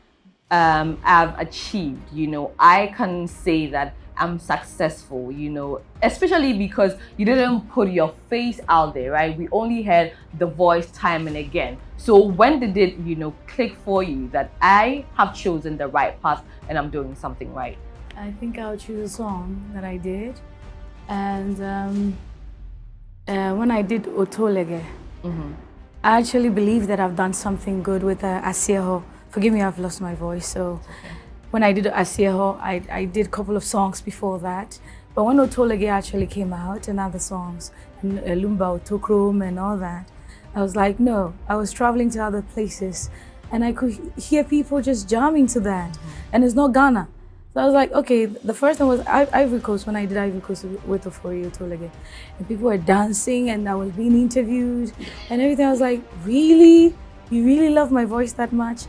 A: I've achieved, you know, I can say that I'm successful, you know, especially because you didn't put your face out there, right? We only heard the voice time and again. So when did it, you know, click for you that I have chosen the right path and I'm doing something right?
H: I think I'll choose a song that I did. And when I did Otolege, I actually believe that I've done something good with Asieho. Forgive me, I've lost my voice. So when I did Asieho, I did a couple of songs before that. But when Otolege actually came out and other songs, and Lumba, Otokrom and all that, I was like, no, I was traveling to other places and I could hear people just jamming to that. And it's not Ghana. So I was like, okay, the first one was Ivory Coast, when I did Ivory Coast with Ofori Otolege. And people were dancing and I was being interviewed and everything. I was like, really? You really love my voice that much?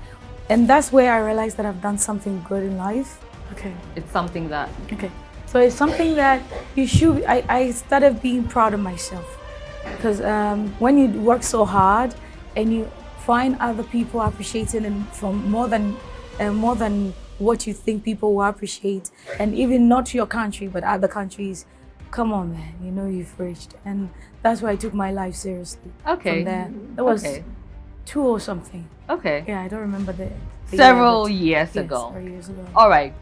H: And that's where I realized that I've done something good in life. Okay.
A: It's something that...
H: Okay. So it's something that you should... I started being proud of myself. Because when you work so hard and you find other people appreciating and from more than what you think people will appreciate, and even not your country, but other countries, come on, man, you know you've reached. And that's why I took my life seriously.
A: Okay.
H: From there. That was 2 or something.
A: Okay.
H: Yeah, I don't remember the
A: Several
H: year,
A: years
H: but-
A: ago.
H: Several years ago.
A: All right.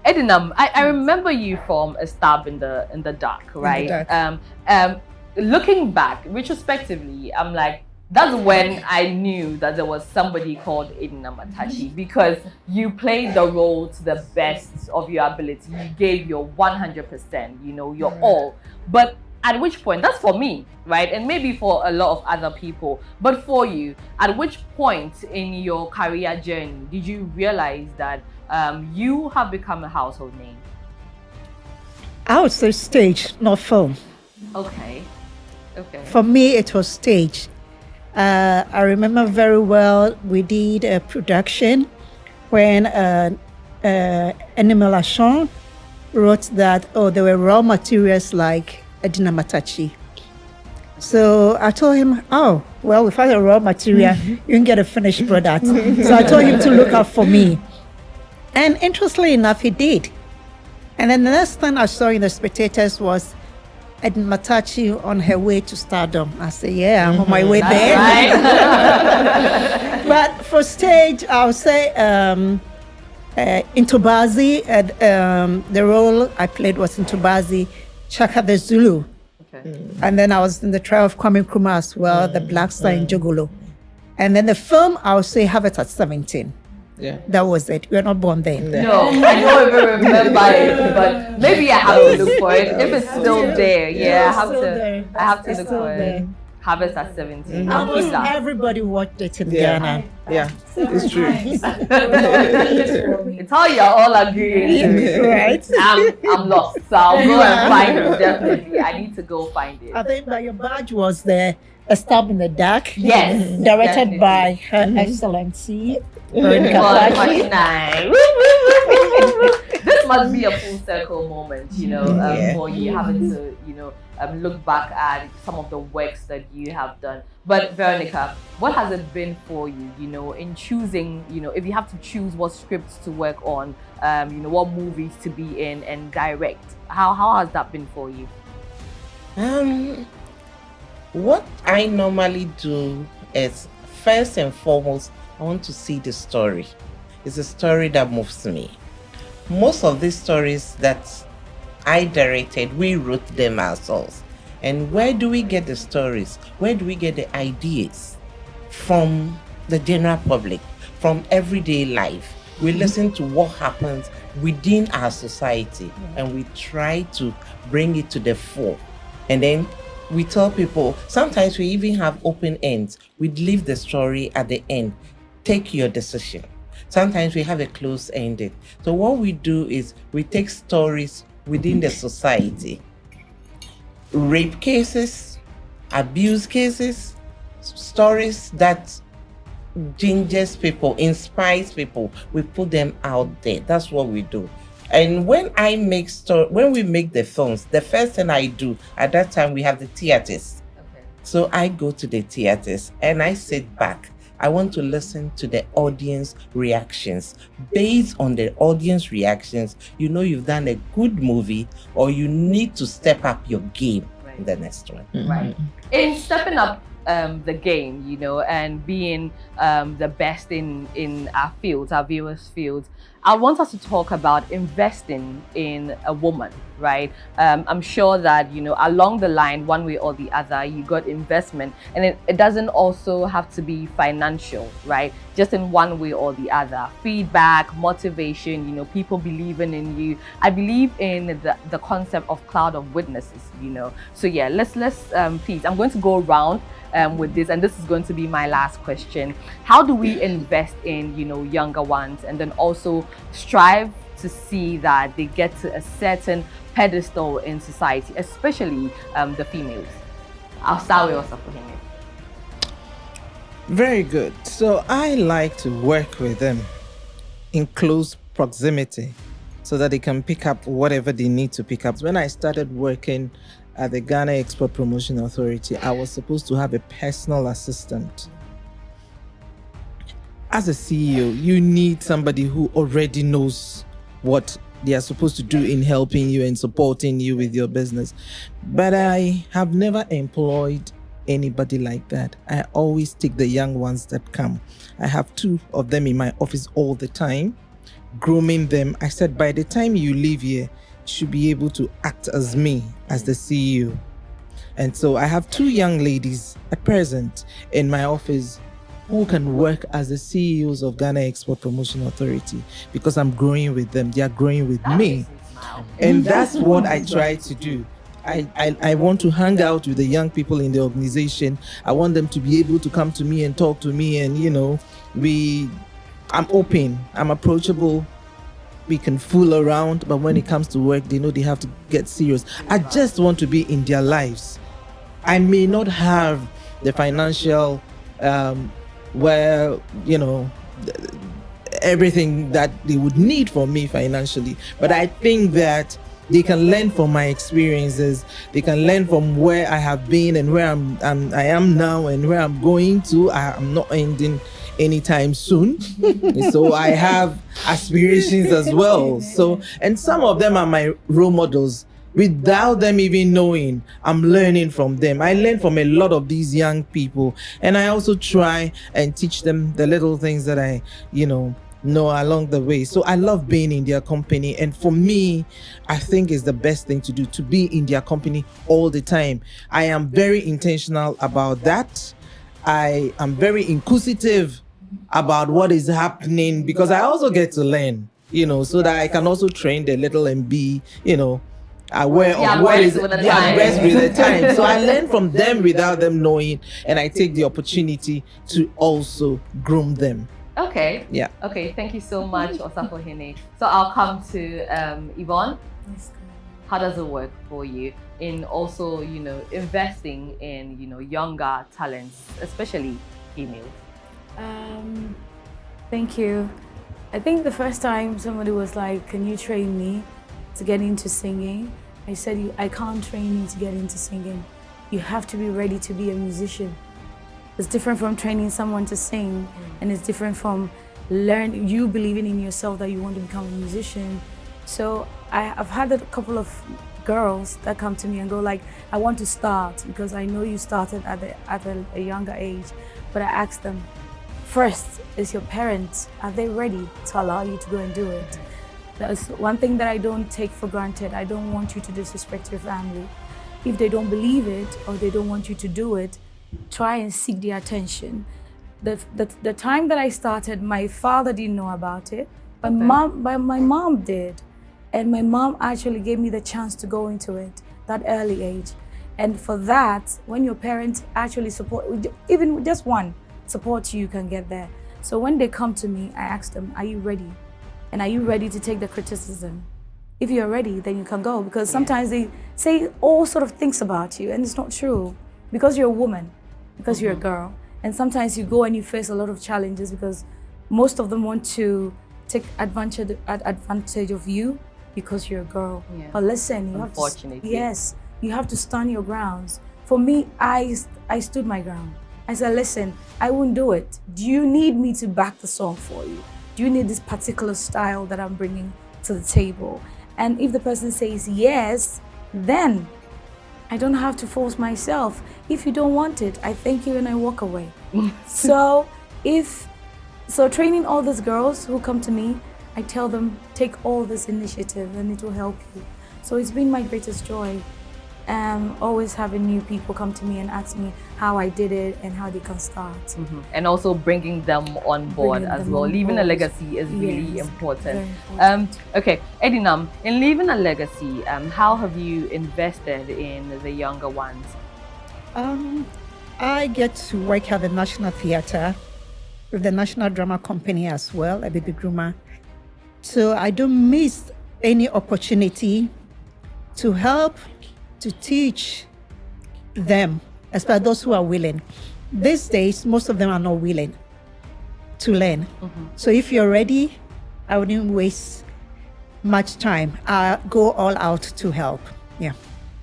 A: Edinam, I remember you from A Stab in the Dark, right?
G: dark.
A: Looking back, retrospectively, I'm like, that's when I knew that there was somebody called Edinam Atatsi, because you played the role to the best of your ability. You gave your 100%, you know, your all. But at which point, that's for me, right? And maybe for a lot of other people, but for you, at which point in your career journey did you realize that you have become a household name?
G: I would say stage, not film.
A: Okay. Okay.
G: For me, it was stage. I remember very well we did a production when Edinam Atatsi wrote that, there were raw materials like Edinam Atatsi. So I told him, we found a raw material, you can get a finished product. So I told him to look out for me. And interestingly enough, he did. And then the next thing I saw in the spectators was Edinam Atatsi on her way to stardom. I said, yeah, I'm on my way there.
A: Right.
G: But for stage, I would say in Tobazi, the role I played was in Tobazi, Chaka the Zulu.
A: Okay.
G: And then I was in the trial of Kwame Nkrumah as well, the Black Star in Jogolo. And then the film, I would say, Have It at 17.
M: Yeah.
G: That was it. We were not born then.
A: No, I don't even remember it, but maybe I have to look for it. If it's still there, I have to look for it. Have It at 17.
G: Almost everybody watched it in Ghana.
M: Yeah, it's true.
A: It's how you're all agreeing.
G: Right.
A: I'm lost, so I'll go and find it, definitely. I need to go find it.
G: I think that your badge was there, A Stab in the Dark.
A: Yes,
G: Directed
A: definitely.
G: by Her Excellency Veronica.
A: Quarshie-Nai. This must be a full circle moment, you know, for you having to, you know, look back at some of the works that you have done. But Veronica, what has it been for you, you know, in choosing, you know, if you have to choose what scripts to work on, you know, what movies to be in and direct, how has that been for you?
N: What I normally do is, first and foremost, I want to see the story. It's a story that moves me. Most of these stories that I directed, we wrote them ourselves. And where do we get the stories? Where do we get the ideas? From the general public, from everyday life. We listen to what happens within our society and we try to bring it to the fore. And then we tell people, sometimes we even have open ends. We leave the story at the end. Take your decision. Sometimes we have a close ended. So what we do is we take stories within the society. Rape cases, abuse cases, stories that gingers people, inspires people. We put them out there. That's what we do. And when we make the films, the first thing I do, at that time we have the theaters.
A: Okay.
N: So I go to the theaters and I sit back. I want to listen to the audience reactions. Based on the audience reactions, you know you've done a good movie or you need to step up your game in the next one.
A: Right. In stepping up the game, you know, and being the best in our fields, our viewers' fields, I want us to talk about investing in a woman, right? I'm sure that, you know, along the line, one way or the other, you got investment, and it doesn't also have to be financial, right? Just in one way or the other. Feedback, motivation, you know, people believing in you. I believe in the concept of cloud of witnesses, you know. So yeah, let's please, I'm going to go around with this, and this is going to be my last question. How do we invest in, you know, younger ones, and then also strive to see that they get to a certain pedestal in society, especially the females? I'll start with Osafohene.
M: Very good. So I like to work with them in close proximity so that they can pick up whatever they need to pick up. When I started working at the Ghana Export Promotion Authority, I was supposed to have a personal assistant. As a CEO, you need somebody who already knows what they are supposed to do in helping you and supporting you with your business. But I have never employed anybody like that. I always take the young ones that come. I have 2 of them in my office all the time, grooming them. I said, by the time you leave here, you should be able to act as me, as the CEO. And so I have 2 young ladies at present in my office who can work as the CEOs of Ghana Export Promotion Authority, because I'm growing with them. They are growing with me. And that's what I try to do. I want to hang out with the young people in the organization. I want them to be able to come to me and talk to me, and I'm open, I'm approachable. We can fool around, but when it comes to work, they know they have to get serious. I just want to be in their lives. I may not have the financial everything that they would need from me financially, but I think that they can learn from my experiences. They can learn from where I have been and where I am now and where I'm going to. I'm not ending anytime soon. So I have aspirations as well. So, and some of them are my role models. Without them even knowing, I'm learning from them. I learn from a lot of these young people, and I also try and teach them the little things that I, know along the way. So I love being in their company, and for me, I think it's the best thing to do, to be in their company all the time. I am very intentional about that. I am very inquisitive about what is happening, because I also get to learn, so that I can also train the little and be, aware of what is best with the time. So I learn from them without them knowing, and I take the opportunity to also groom them.
A: Okay.
M: Yeah.
A: Okay, thank you so much, Osafohene. So I'll come to Yvonne. How does it work for you in also, investing in, younger talents, especially females?
H: Thank you. I think the first time somebody was like, can you train me to get into singing? I said, I can't train you to get into singing. You have to be ready to be a musician. It's different from training someone to sing, and it's different from you believing in yourself that you want to become a musician. So I've had a couple of girls that come to me and go like, I want to start, because I know you started at a younger age. But I ask them, first, is your parents, are they ready to allow you to go and do it? That's one thing that I don't take for granted. I don't want you to disrespect your family. If they don't believe it or they don't want you to do it, try and seek their attention. The time that I started, my father didn't know about it, but my mom did. And my mom actually gave me the chance to go into it that early age. And for that, when your parents actually support, even just one support you can get there. So when they come to me, I ask them, are you ready? And are you ready to take the criticism? If you're ready, then you can go, because sometimes they say all sort of things about you and it's not true, because you're a woman, because you're a girl. And sometimes you go and you face a lot of challenges because most of them want to take advantage of you because you're a girl.
A: Yeah.
H: But listen, you have to, yes, you have to stand your grounds. For me, I stood my ground. I said, listen, I won't do it. Do you need me to back the song for you? Do you need this particular style that I'm bringing to the table? And if the person says yes, then I don't have to force myself. If you don't want it, I thank you and I walk away. So training all these girls who come to me, I tell them, take all this initiative and it will help you. So it's been my greatest joy. Always having new people come to me and ask me how I did it and how they can start.
A: And also bringing them on board as well. Leaving a legacy is really important. Okay, Edinam, in leaving a legacy, how have you invested in the younger ones?
G: I get to work at the National Theatre with the National Drama Company as well, a baby groomer. So I don't miss any opportunity to help, to teach them, especially those who are willing. These days, most of them are not willing to learn. So if you're ready, I wouldn't waste much time. I go all out to help. Yeah.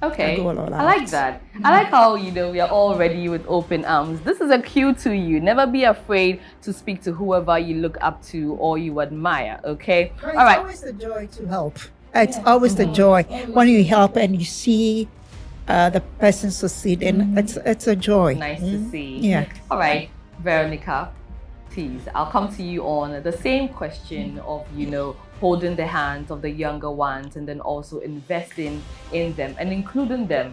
A: Okay, I like that. I like how, we are all ready with open arms. This is a cue to you. Never be afraid to speak to whoever you look up to or you admire, okay?
G: All right. It's always a joy to help. It's always the joy when you help and you see
R: the person succeeding. It's a joy.
A: Nice to see.
R: Yeah.
A: All right, Veronica, please, I'll come to you on the same question of, holding the hands of the younger ones and then also investing in them and including them,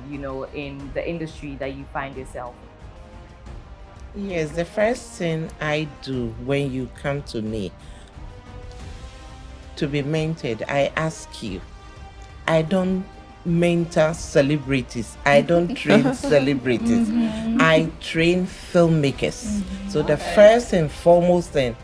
A: in the industry that you find yourself in.
N: Yes, the first thing I do when you come to me to be mentored, I ask you. I don't mentor celebrities. I don't train celebrities. I train filmmakers. So the first and foremost thing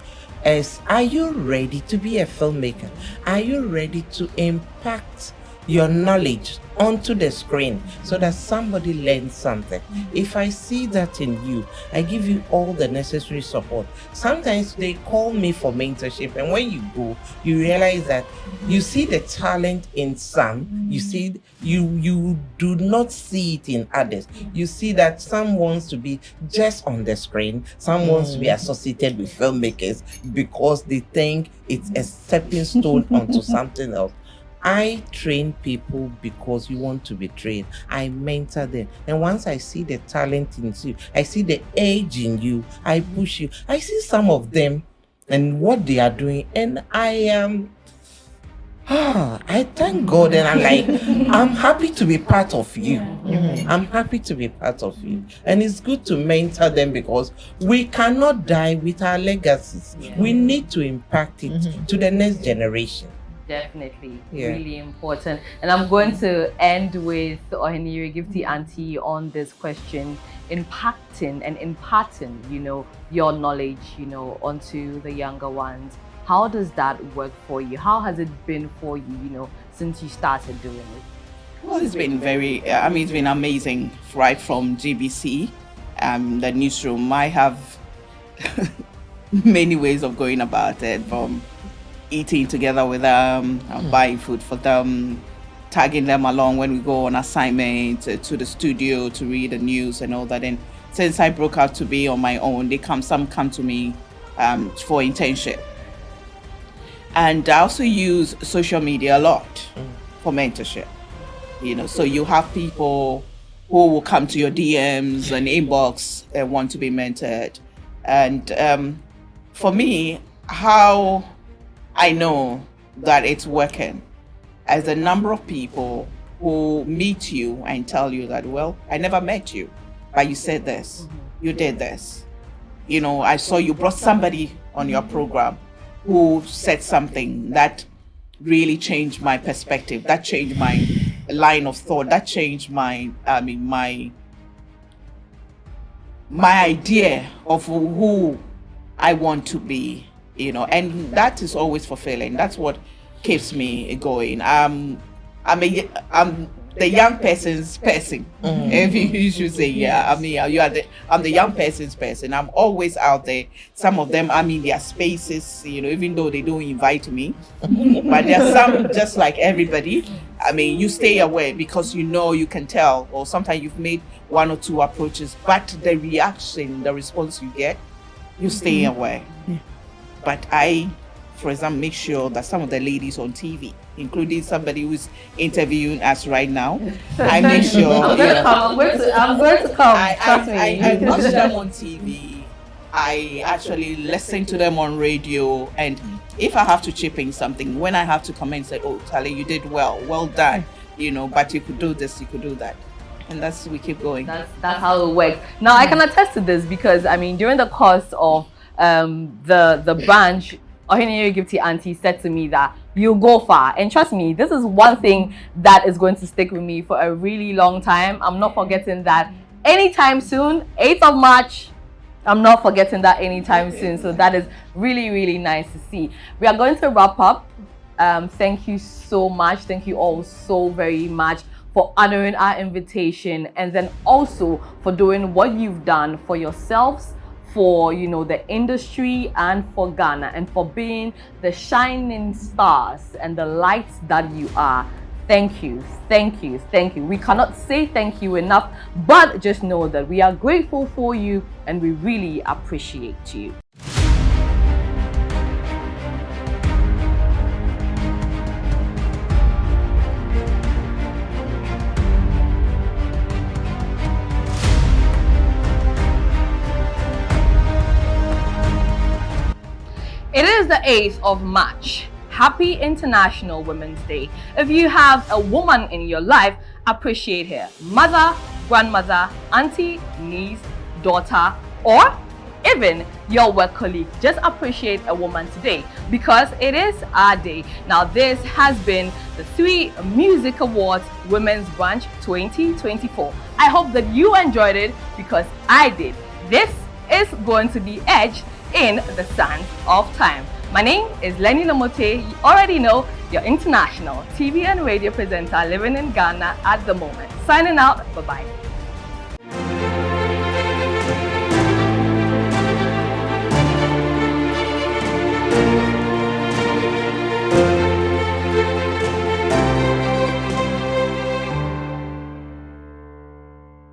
N: is, are you ready to be a filmmaker? Are you ready to impact your knowledge onto the screen so that somebody learns something? If I see that in you, I give you all the necessary support. Sometimes they call me for mentorship, and when you go, you realize that you see the talent in some, you see you do not see it in others. You see that some wants to be just on the screen, some wants to be associated with filmmakers because they think it's a stepping stone onto something else. I train people because you want to be trained. I mentor them. And once I see the talent in you, I see the age in you, I push you. I see some of them and what they are doing, and I thank God, and I'm like, I'm happy to be part of you. I'm happy to be part of you. And it's good to mentor them because we cannot die with our legacies. We need to impact it to the next generation.
A: Definitely, really important. And I'm going to end with Oheneyere Gifty Anti on this question, impacting and imparting, your knowledge, onto the younger ones. How does that work for you? How has it been for you, since you started doing it?
Q: Well, it's been it's been amazing, right from GBC, the newsroom. I have many ways of going about it, from eating together with them, buying food for them, tagging them along when we go on assignment, to the studio to read the news and all that. And since I broke out to be on my own, some come to me for internship. And I also use social media a lot for mentorship. So you have people who will come to your DMs and inbox and want to be mentored. And for me, how I know that it's working as the number of people who meet you and tell you that, well, I never met you, but you said this, you did this. I saw you brought somebody on your program who said something that really changed my perspective, that changed my line of thought, that changed my idea of who I want to be. And that is always fulfilling. That's what keeps me going. I'm the young person's person. If you should say, I'm the young person's person. I'm always out there. Some of them, I'm in their spaces, even though they don't invite me. But there are some, just like everybody. You stay away because you can tell, or sometimes you've made one or two approaches, but the reaction, the response you get, you stay away. But I, for example, make sure that some of the ladies on TV, including somebody who's interviewing us right now, I make sure.
A: I'm going to come.
Q: I watch them on TV. I actually listen to them on radio. And if I have to chip in something, when I have to come and say, oh, Tali, you did well done, but you could do this, you could do that. And we keep going.
A: That's how it works. Now, I can attest to this because, during the course of the branch, Oheneyere Gifty Anti said to me that you go far, and trust me, this is one thing that is going to stick with me for a really long time. I'm not forgetting that anytime soon. 8th of March, I'm not forgetting that anytime soon. So that is really, really nice to see. We are going to wrap up. Thank you so much. Thank you all so very much for honoring our invitation, and then also for doing what you've done for yourselves, for the industry, and for Ghana, and for being the shining stars and the lights that you are. Thank you, thank you, thank you. We cannot say thank you enough, but just know that we are grateful for you and we really appreciate you. It is the 8th of March. Happy International Women's Day. If you have a woman in your life, appreciate her. Mother, grandmother, auntie, niece, daughter, or even your work colleague. Just appreciate a woman today because it is our day. Now this has been the 3Music Awards Women's Brunch 2024. I hope that you enjoyed it because I did. This is going to be edged in the sands of time. My name is Lenny Lamote. You already know, your international TV and radio presenter living in Ghana at the moment. Signing out. Bye-bye.